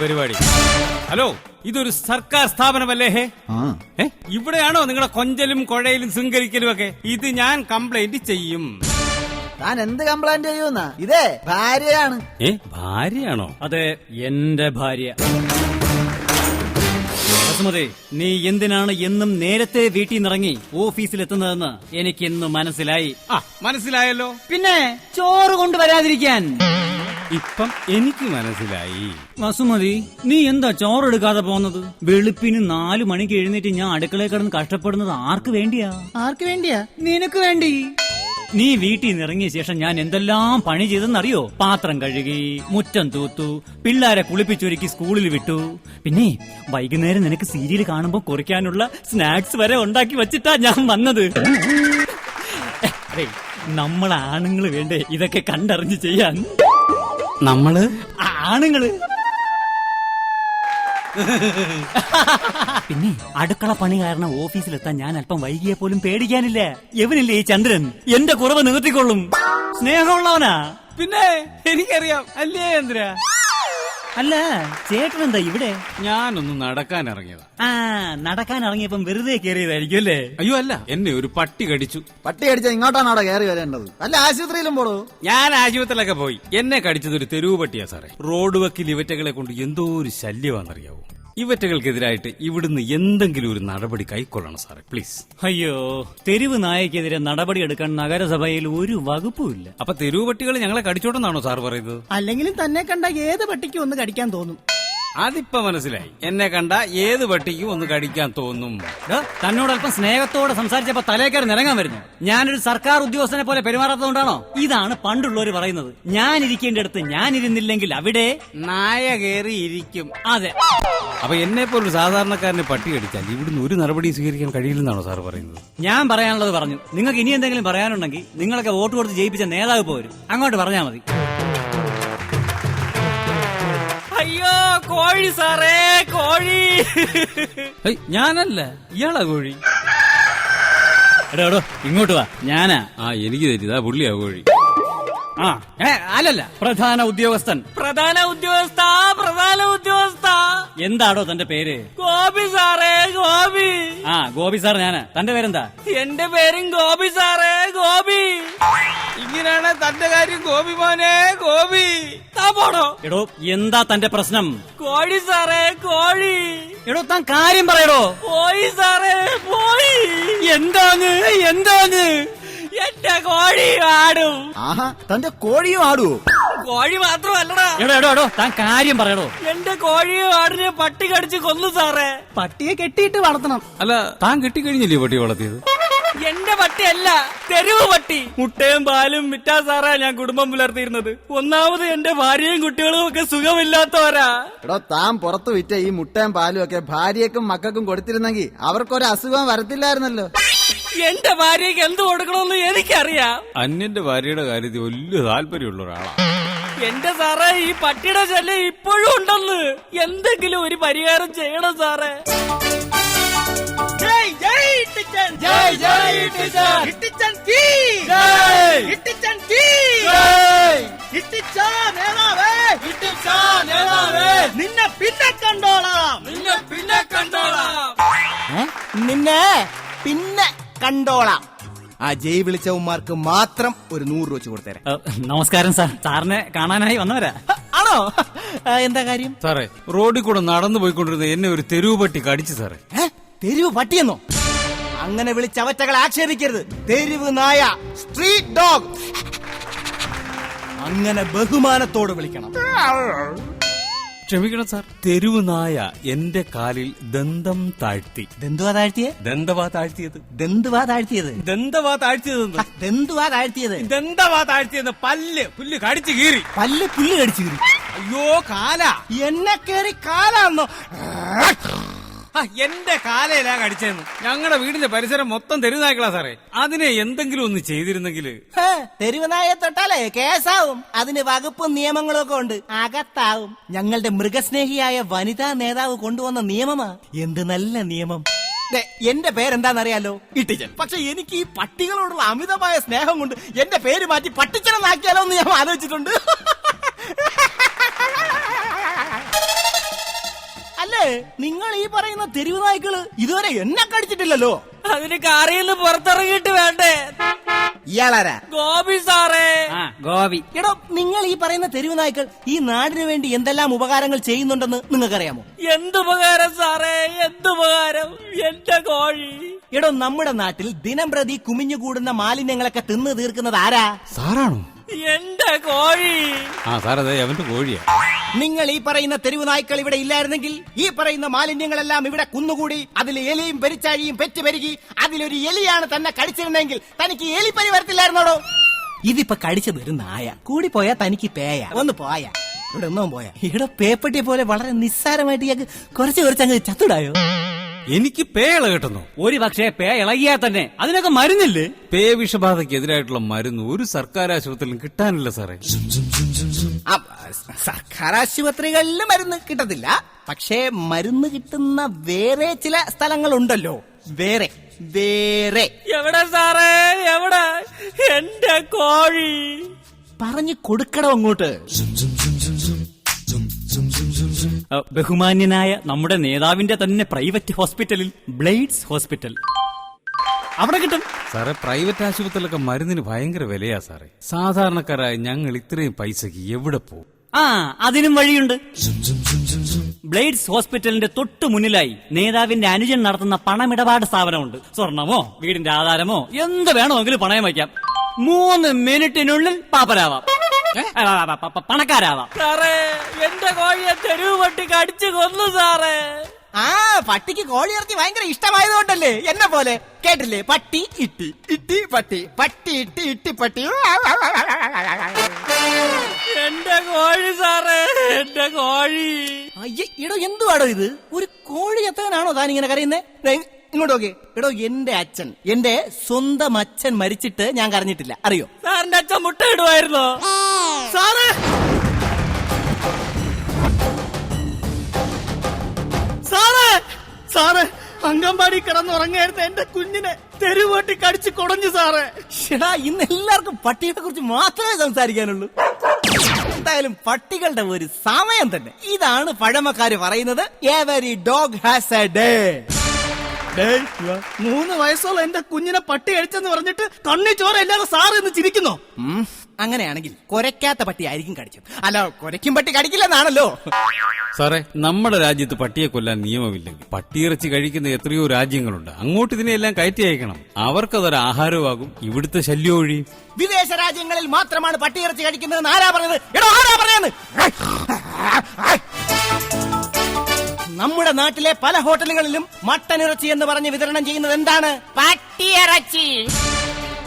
പരിപാടി. ഹലോ, ഇതൊരു സർക്കാർ സ്ഥാപനമല്ലേ? ഇവിടെയാണോ നിങ്ങളെ കൊഞ്ചലും കൊഴയിലും ശൃംഖരിക്കലും ഒക്കെ? ഇത് ഞാൻ കംപ്ലൈന്റ് ചെയ്യും. താൻ എന്ത് കംപ്ലൈന്റ് ചെയ്യുന്ന? ഇതേ ഭാര്യയാണ്. ഭാര്യയാണോ? അതെ, എന്റെ ഭാര്യ. ബസുമതി, നീ എന്തിനാണ് എന്നും നേരത്തെ വീട്ടിൽ നിന്നിറങ്ങി ഓഫീസിലെത്തുന്നതെന്ന് എനിക്കിന്ന് മനസ്സിലായി. മനസ്സിലായല്ലോ. പിന്നെ ചോറ് കൊണ്ടുവരാതിരിക്കാൻ ഇപ്പം എനിക്ക് മനസ്സിലായി. വസുമതി, നീ എന്താ ചോറെടുക്കാതെ പോകുന്നത്? വെളുപ്പിന് 4 മണിക്ക് എഴുന്നേറ്റ് ഞാൻ അടുക്കളയിൽ കിടന്ന് കഷ്ടപ്പെടുന്നത് ആർക്ക് വേണ്ടിയാ? ആർക്ക് വേണ്ടിയാ? നിനക്ക് വേണ്ടി. നീ വീട്ടിൽ നിന്ന് ഇറങ്ങിയ ശേഷം ഞാൻ എന്തെല്ലാം പണി ചെയ്തെന്നറിയോ? പാത്രം കഴുകി, മുറ്റം തൂത്തു, പിള്ളാരെ കുളിപ്പിച്ചൊരുക്കി സ്കൂളിൽ വിട്ടു. പിന്നെ വൈകുന്നേരം നിനക്ക് സീരിയൽ കാണുമ്പോ കുറിക്കാനുള്ള സ്നാക്സ് വരെ ഉണ്ടാക്കി വച്ചിട്ടാ ഞാൻ വന്നത്. നമ്മൾ ആണുങ്ങൾ വേണ്ടേ ഇതൊക്കെ കണ്ടറിഞ്ഞ് ചെയ്യാൻ? നമ്മള് ആണുങ്ങള്. പിന്നെ അടുക്കള പണി കാരണം ഓഫീസിലെത്താൻ ഞാൻ അല്പം വൈകിയെ പോലും പേടിക്കാനില്ല. എവനില്ലേ ഈ ചന്ദ്രൻ, എന്റെ കുറവ് നികത്തിക്കൊള്ളും. സ്നേഹമുള്ളവനാ. പിന്നെ എനിക്കറിയാം അല്ലേ ചന്ദ്ര? അല്ല, ചേട്ടൻ എന്താ ഇവിടെ? ഞാനൊന്ന് നടക്കാൻ ഇറങ്ങിയതാ. നടക്കാൻ ഇറങ്ങിയപ്പം വെറുതെ കയറിയതായിരിക്കും അല്ലേ? അയ്യോ അല്ല, എന്നെ ഒരു പട്ടി കടിച്ചു. പട്ടി കടിച്ചാ ഇങ്ങോട്ടാണ് അവിടെ കയറി വരേണ്ടത്. അല്ല ആശുപത്രിയിലും പോടൂ. ഞാൻ ആശുപത്രിയിലൊക്കെ പോയി. എന്നെ കടിച്ചത് ഒരു തെരുവ് പട്ടിയാ സാറേ. റോഡ് വക്കിൽ ഇവറ്റകളെ കൊണ്ട് എന്തോ ഒരു ശല്യമാണെന്നറിയാവോ? ഇവറ്റകൾക്കെതിരായിട്ട് ഇവിടുന്ന് എന്തെങ്കിലും ഒരു നടപടി കൈക്കൊള്ളണം സാറേ, പ്ലീസ്. അയ്യോ, തെരുവ് നായക്കെതിരെ നടപടി എടുക്കാൻ നഗരസഭയിൽ ഒരു വകുപ്പുമില്ല. അപ്പൊ തെരുവ് പട്ടികൾ ഞങ്ങളെ കടിച്ചോട്ടെന്നാണോ സാർ പറയുന്നത്? അല്ലെങ്കിലും തന്നെ കണ്ട ഏത് പട്ടിക്കും ഒന്ന് കടിക്കാൻ തോന്നും. അതിപ്പോ മനസ്സിലായി. എന്നെ കണ്ട ഏത് പട്ടിക്കും ഒന്ന് കടിക്കാൻ തോന്നും. തന്നോട് അല്പം സ്നേഹത്തോടെ സംസാരിച്ചപ്പോ തലേക്കറി നിറങ്ങാൻ വരുന്നു. ഞാനൊരു സർക്കാർ ഉദ്യോഗസ്ഥനെ പോലെ പെരുമാറാത്തതുകൊണ്ടാണോ? ഇതാണ് പണ്ടുള്ളവര് പറയുന്നത്. ഞാൻ ഇരിക്കേണ്ടടുത്ത് ഞാൻ ഇരുന്നില്ലെങ്കിൽ അവിടെ നായ കയറി ഇരിക്കും. അതെ. അപ്പൊ എന്നെ പോലൊരു സാധാരണക്കാരനെ പട്ടി കടിച്ചാൽ ഇവിടുന്ന് ഒരു നടപടി സ്വീകരിക്കാൻ കഴിയില്ലെന്നാണോ സാർ പറയുന്നത്? ഞാൻ പറയാനുള്ളത് പറഞ്ഞു. നിങ്ങൾക്ക് ഇനി എന്തെങ്കിലും പറയാനുണ്ടെങ്കിൽ നിങ്ങളൊക്കെ വോട്ട് കൊടുത്ത് ജയിപ്പിച്ച നേതാവ് പോരും, അങ്ങോട്ട് പറഞ്ഞാൽ മതി. അയ്യോ കോഴി സാറേ, കോഴി. ഞാനല്ല, ഇയാളാ കോഴി. എടോ ഇങ്ങോട്ട് വാ. ഞാനാ. എനിക്ക് തെറ്റിയതാ, പുള്ളിയാ കോഴി. അല്ലല്ല, പ്രധാന ഉദ്യോഗസ്ഥൻ. പ്രധാന ഉദ്യോഗസ്ഥ, പ്രധാന ഉദ്യോഗസ്ഥ. എന്താടോ തന്റെ പേര്? ഗോപി സാറേ, ഗോപി. ഗോപി സാർ ഞാനാ. തന്റെ പേരെന്താ? എന്റെ പേരും ഗോപി സാറേ, ഗോപി. ഇങ്ങനെയാണ് തന്റെ കാര്യം ഗോപി മോനെ, ഗോപി. പോടോ. എടോ എന്താ തന്റെ പ്രശ്നം? കോഴി സാറേ, കോഴി. എടോ താൻ കാര്യം പറയടോ. പോയി സാറേ, പോയി. എന്താണ് എന്താണ്? എന്റെ കോഴി ആടും. തന്റെ കോഴിയും ആടുവോ? കോഴി മാത്രമല്ലടാ. എടോ താൻ കാര്യം പറയടോ. എന്റെ കോഴിയെ ആടിനെ പട്ടി കടിച്ച് കൊന്നു സാറേ. പട്ടിയെ കെട്ടിയിട്ട് വളർത്തണം. അല്ല, താൻ കെട്ടിക്കഴിഞ്ഞില്ലേ പട്ടി വളർത്തിയത്? എന്റെ പട്ടിയല്ല, തെരുവ് പട്ടി. മുട്ടയും പാലും വിറ്റാ സാറാ ഞാൻ കുടുംബം പുലർത്തിയിരുന്നത്. ഒന്നാമത് എന്റെ ഭാര്യയും കുട്ടികളും ഒക്കെ സുഖമില്ലാത്തവരാ. എടോ താൻ പുറത്തു വിറ്റ ഈ മുട്ടയും പാലും ഒക്കെ ഭാര്യക്കും മക്കൾക്കും കൊടുത്തിരുന്നെങ്കിൽ അവർക്കൊരു അസുഖം വരത്തില്ലായിരുന്നല്ലോ. എന്റെ ഭാര്യയ്ക്ക് എന്ത് കൊടുക്കണമെന്ന് എനിക്കറിയാം. അന്യന്റെ ഭാര്യയുടെ കാര്യത്തിൽ വലിയ താല്പര്യമുള്ള ഒരാളാ. എന്റെ സാറേ, ഈ പട്ടിയുടെ ശല്യം ഇപ്പോഴും ഉണ്ടെന്ന്. എന്തെങ്കിലും ഒരു പരിഹാരം ചെയ്യണം സാറേ. ജയ് ജയ് ഇട്ടിച്ചൻ, ജയ് ജയ് ഇട്ടിച്ചൻ, ഇട്ടിച്ചൻ കീ ജയ്, ഇട്ടിച്ചൻ കീ ജയ്, ഇട്ടിച്ചാ നേതാവേ, ഇട്ടിച്ചാ നേതാവേ, നിന്നെ പിന്നെ കണ്ടോളാം, നിന്നെ പിന്നെ കണ്ടോളാം, നിന്നെ പിന്നെ കണ്ടോളാം. ആ ജയ് വിളിച്ചവന്മാർക്ക് മാത്രം ഒരു 100 രൂപ വെച്ച് കൊടുത്തേരെ. നമസ്കാരം സാർ. സാറിനെ കാണാനായി വന്നവരാ. ആണോ? എന്താ കാര്യം? സാറേ, റോഡിൽ കൂടെ നടന്നു പോയിക്കൊണ്ടിരുന്ന എന്നെ ഒരു തെരുവ് പട്ടി കടിച്ചു സാറേ. തെരുവ് പട്ടിയെന്നോ? അങ്ങനെ വിളിച്ചവറ്റകളെ ആക്ഷേപിക്കരുത്. തെരുവ് നായ, സ്ട്രീറ്റ് ഡോഗ്. അങ്ങനെ ബഹുമാനത്തോട് വിളിക്കണം. ക്ഷമിക്കണം സാർ, തെരുവ് നായ എന്റെ കാലിൽ ദന്തം താഴ്ത്തി. ദന്തുവാ താഴ്ത്തിയേ? ദന്തവാ താഴ്ത്തിയത്. ദന്തുവാ താഴ്ത്തിയത്? ദന്തവാ താഴ്ത്തിയത്. ദന്തുവാ താഴ്ത്തിയത്? ദന്തവാ താഴ്ത്തിയത്. പുല്ല് കടിച്ചു കീറി. പുല്ല് കടിച്ചു കീറി? അയ്യോ കാല. എന്നെ കേറി കാലാന്നോ? എന്റെ കാലയിലാ കടിച്ചെന്ന്. ഞങ്ങളുടെ വീടിന്റെ പരിസരം മൊത്തം തെരുവുനായ്ക്കളാ സാറേ. അതിനെ എന്തെങ്കിലും ഒന്ന് ചെയ്തിരുന്നെങ്കില്. തെരുവുനായെ തൊട്ടാലേ കേസാവും. അതിന് വകുപ്പും നിയമങ്ങളും ഒക്കെ ഉണ്ട്. അകത്താവും. ഞങ്ങളുടെ മൃഗസ്നേഹിയായ വനിതാ നേതാവ് കൊണ്ടുവന്ന നിയമമാ. എന്ത് നല്ല നിയമം. ദേ, എന്റെ പേരെന്താണെന്നറിയാലോ, ഇട്ടിച്ചൻ. പക്ഷെ എനിക്ക് ഈ പട്ടികളോടുള്ള അമിതമായ സ്നേഹം കൊണ്ട് എന്റെ പേര് മാറ്റി പട്ടിച്ചനെന്നാക്കിയാലോ എന്ന് ഞാൻ ആലോചിച്ചിട്ടുണ്ട്. അല്ലേ, നിങ്ങൾ ഈ പറയുന്ന തെരുവ് നായ്ക്കള് ഇതുവരെ എന്നെ കടിച്ചിട്ടില്ലല്ലോ. അതിന് കാറിൽ നിന്ന് പുറത്തിറങ്ങിയിട്ട് വേണ്ടേ? ഇയാളാരാ? ഗോപി സാറേ. ഗോപി. എടോ, നിങ്ങൾ ഈ പറയുന്ന തെരുവ് നായ്ക്കൾ ഈ നാടിനു വേണ്ടി എന്തെല്ലാം ഉപകാരങ്ങൾ ചെയ്യുന്നുണ്ടെന്ന് നിങ്ങൾക്കറിയാമോ? എന്തുപകാരം സാറേ, എന്തുപകാരം? എന്റെ കോഴി. എടോ, നമ്മുടെ നാട്ടിൽ ദിനം പ്രതി കുമിഞ്ഞുകൂടുന്ന മാലിന്യങ്ങളൊക്കെ തിന്നു തീർക്കുന്നത് ആരാ? സാറാണോ? എന്റെ കോഴി. ആ സാറേ, അവന്റെ കോഴിയാ. നിങ്ങൾ ഈ പറയുന്ന തെരുവ് നായ്ക്കൾ ഇവിടെ ഇല്ലായിരുന്നെങ്കിൽ ഈ പറയുന്ന മാലിന്യങ്ങളെല്ലാം ഇവിടെ കുന്നുകൂടി അതിൽ എലിയും പെരിച്ചാഴിയും പെറ്റുപെരുകി അതിലൊരു എലിയാണ് തന്നെ കടിച്ചിരുന്നെങ്കിൽ തനിക്ക് എലിപ്പനി വരത്തില്ലായിരുന്നോടോ? ഇതിപ്പോ കടിച്ചത് ഒരു നായ, കൂടിപ്പോയാ തനിക്ക് പേയ. ഒന്ന് പോയാ ഇവിടെ ഒന്നും പോയാ ഇവിടെ പേപ്പട്ടിയെ പോലെ വളരെ നിസ്സാരമായിട്ട് ഇയാൾക്ക് കുറച്ച് അങ്ങ് ചത്തുടായോ? എനിക്ക് പേ ഇളകെട്ടുന്നു. ഒരു പക്ഷേ പേ ഇളകിയാ തന്നെ അതിനൊക്കെ മരുന്നില്ലേ? പേ വിഷബാധക്കെതിരായിട്ടുള്ള മരുന്ന് ഒരു സർക്കാർ ആശുപത്രിയിലും കിട്ടാനില്ല സാറേ. സർക്കാർ ആശുപത്രികളിൽ മരുന്ന് കിട്ടത്തില്ല, പക്ഷേ മരുന്ന് കിട്ടുന്ന വേറെ ചില സ്ഥലങ്ങളുണ്ടല്ലോ. വേറെ വേറെ എവിടെ സാറേ, എവിടെ? എന്റെ കോഴി. പറഞ്ഞു കൊടുക്കണം അങ്ങോട്ട്. ബഹുമാന്യനായ നമ്മുടെ നേതാവിന്റെ തന്നെ പ്രൈവറ്റ് ഹോസ്പിറ്റലിൽ, ബ്ലേഡ്സ് ഹോസ്പിറ്റൽ, അവിടെ കിട്ടും സാറേ. പ്രൈവറ്റ് ആശുപത്രിയിലൊക്കെ മരുന്നിന് ഭയങ്കര വിലയാ സാറേ. സാധാരണക്കാരായ ഞങ്ങൾ ഇത്രയും പൈസക്ക് എവിടെ പോകും? അതിനും വഴിയുണ്ട്. ബ്ലേഡ്സ് ഹോസ്പിറ്റലിന്റെ തൊട്ടു മുന്നിലായി നേതാവിന്റെ അനുജൻ നടത്തുന്ന പണമിടപാട് സ്ഥാപനമുണ്ട്. സ്വർണമോ വീടിന്റെ ആധാരമോ എന്ത് വേണമെങ്കിലും പണയം വയ്ക്കാം. 3 മിനിറ്റിനുള്ളിൽ പാപ്പരാവാം, പണക്കാരാവാം. സാറേ, എന്റെ കോഴിയെ തെരുവ് പട്ടി കടിച്ചു കൊന്നു സാറേ. പട്ടിക്ക് കോഴിയിറച്ചി ഭയങ്കര ഇഷ്ടമായതുകൊണ്ടല്ലേ എന്നെ പോലെ. കേട്ടില്ലേ, പട്ടി ഇട്ടി ഇട്ടി പട്ടി, പട്ടി ഇട്ടി ഇട്ടി പട്ടി. എന്റെ കോഴി സാറേ, എന്റെ കോഴി. എടോ, എന്തുവാടോ ഇത്? ഒരു കോഴി എത്താനാണോ താൻ ഇങ്ങനെ കരയുന്നേ? ഇങ്ങോട്ട് നോക്കി. എടോ, എന്റെ അച്ഛൻ, എന്റെ സ്വന്തം അച്ഛൻ മരിച്ചിട്ട് ഞാൻ കരഞ്ഞിട്ടില്ല, അറിയോ? സാറിന്റെ അച്ഛൻ മുട്ട ഇടുവായിരുന്നോ? സാറേ, സാറേ, സാറേ, അങ്കമ്പാടി കിടന്നുറങ്ങായിരുന്ന എന്റെ കുഞ്ഞിനെ തെരുവോട്ടി കടിച്ചു കൊടഞ്ഞു സാറേ. ഷെടാ, ഇന്ന് എല്ലാവർക്കും പട്ടികളെ കുറിച്ച് മാത്രമേ സംസാരിക്കാനുള്ളൂ. എന്തായാലും പട്ടികളുടെ ഒരു സമയം തന്നെ. ഇതാണ് പഴമക്കാര് പറയുന്നത്, every dog has A day. 3 വയസ്സുള്ള എന്റെ കുഞ്ഞിനെ പട്ടി അടിച്ചെന്ന് പറഞ്ഞിട്ട് കണ്ണി ചോര ഇല്ലാതെ സാറ് ഇന്ന് ചിരിക്കുന്നോ? അങ്ങനെയാണെങ്കിൽ കുരയ്ക്കാത്ത പട്ടി ആയിരിക്കും കടിച്ചത്. അല്ല, കുരയ്ക്കും പട്ടി കടിക്കില്ലെന്നാണല്ലോ. സാറേ, നമ്മുടെ രാജ്യത്ത് പട്ടിയെ കൊല്ലാൻ നിയമമില്ലെങ്കിൽ പട്ടിയിറച്ചി കഴിക്കുന്ന എത്രയോ രാജ്യങ്ങളുണ്ട്. അങ്ങോട്ട് ഇതിനെല്ലാം കയറ്റി അയക്കണം. അവർക്കതൊരു ആഹാരമാകും. ഇവിടുത്തെ ശല്യം ഒഴിയും. വിദേശ രാജ്യങ്ങളിൽ മാത്രമാണ് പട്ടിയിറച്ചി കഴിക്കുന്നതെന്ന് ആരാ പറഞ്ഞത്? എടോ, ആരാ പറഞ്ഞത്? നമ്മുടെ നാട്ടിലെ പല ഹോട്ടലുകളിലും മട്ടൻ ഇറച്ചി എന്ന് പറഞ്ഞ് വിതരണം ചെയ്യുന്നത് എന്താണ്? പട്ടിയിറച്ചി.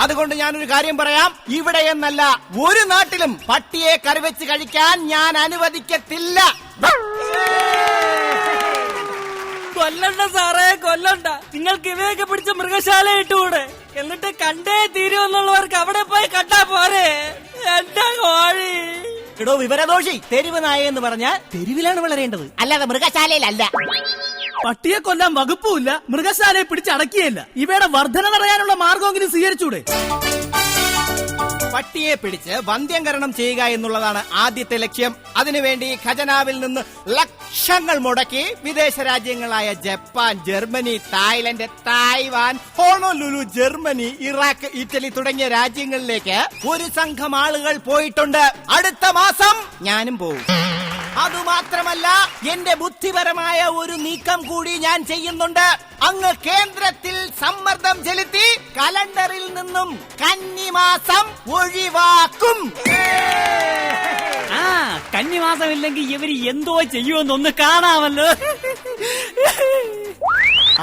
അതുകൊണ്ട് ഞാനൊരു കാര്യം പറയാം, ഇവിടെ എന്നല്ല ഒരു നാട്ടിലും പട്ടിയെ കറിവെച്ച് കഴിക്കാൻ ഞാൻ അനുവദിക്കത്തില്ല. കൊല്ലണ്ട സാറേ, കൊല്ലണ്ട. നിങ്ങൾക്ക് ഇവയൊക്കെ പിടിച്ച മൃഗശാല ഇട്ടുകൂടെ? എന്നിട്ട് കണ്ടേ തീരുമെന്നുള്ളവർക്ക് അവിടെ പോയി കണ്ടാ പോരെ. എന്റെ കോഴി. എടോ വിവരദോഷി, തെരുവ് നായ എന്ന് പറഞ്ഞാൽ തെരുവിലാണ് വളരേണ്ടത്, അല്ലാതെ മൃഗശാലയിലല്ല. പട്ടിയെ കൊല്ലാൻ വകുപ്പുമില്ല, മൃഗശാലയെ പിടിച്ചടക്കിയല്ല. ഇവയുടെ വർധന തടയാനുള്ള മാർഗമെങ്കിലും സ്വീകരിച്ചൂടെ? പട്ടിയെ പിടിച്ച് വന്ധ്യംകരണം ചെയ്യുക എന്നുള്ളതാണ് ആദ്യത്തെ ലക്ഷ്യം. അതിനുവേണ്ടി ഖജനാവിൽ നിന്ന് ലക്ഷങ്ങൾ മുടക്കി വിദേശ രാജ്യങ്ങളായ Japan, Germany, Thailand, Taiwan, Honolulu, Germany, Iraq, Italy തുടങ്ങിയ രാജ്യങ്ങളിലേക്ക് ഒരു സംഘം ആളുകൾ പോയിട്ടുണ്ട്. അടുത്ത മാസം ഞാനും പോകും. അതുമാത്രമല്ല, എന്റെ ബുദ്ധിപരമായ ഒരു നീക്കം കൂടി ഞാൻ ചെയ്യുന്നുണ്ട്. അങ്ങ് കേന്ദ്രത്തിൽ സമ്മർദ്ദം ചെലുത്തി കലണ്ടറിൽ നിന്നും കന്നിമാസം ഒഴിവാക്കും. കന്നിമാസമില്ലെങ്കിൽ ഇവര് എന്തോ ചെയ്യുമെന്നൊന്ന് കാണാമല്ലോ.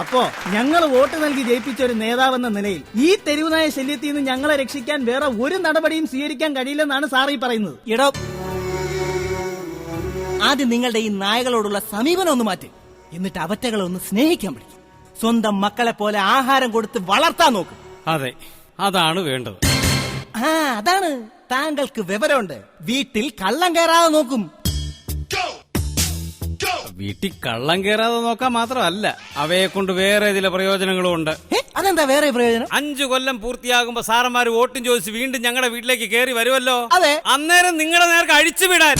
അപ്പോ ഞങ്ങൾ വോട്ട് നൽകി ജയിപ്പിച്ച ഒരു നേതാവെന്ന നിലയിൽ ഈ തെരുവുനായ ശല്യത്തിൽ നിന്ന് ഞങ്ങളെ രക്ഷിക്കാൻ വേറെ ഒരു നടപടിയും സ്വീകരിക്കാൻ കഴിയില്ലെന്നാണ് സാർ ഈ പറയുന്നത്. എടോ, ആദ്യം നിങ്ങളുടെ ഈ നായകളോടുള്ള സമീപനം ഒന്ന് മാറ്റി, എന്നിട്ട് അവറ്റകളെ ഒന്ന് സ്നേഹിക്കാൻ പഠിക്കും. സ്വന്തം മക്കളെ പോലെ ആഹാരം കൊടുത്ത് വളർത്താൻ നോക്കും. അതെ, അതാണ് വേണ്ടത്. അതാണ്. താങ്കൾക്ക് വിവരമുണ്ട്. വീട്ടിൽ കള്ളം കയറാതെ നോക്കും. വീട്ടിൽ കള്ളം കയറാതെ നോക്കാൻ മാത്രമല്ല, അവയെ കൊണ്ട് വേറെ ചില പ്രയോജനങ്ങളും ഉണ്ട്. അതെന്താ വേറെ പ്രയോജനം? 5 കൊല്ലം പൂർത്തിയാകുമ്പോ സാറന്മാര് വോട്ടും ചോദിച്ച് വീണ്ടും ഞങ്ങളുടെ വീട്ടിലേക്ക് കയറി വരുമല്ലോ. അതെ. അന്നേരം നിങ്ങളുടെ നേർക്ക് അഴിച്ചുവിടാൻ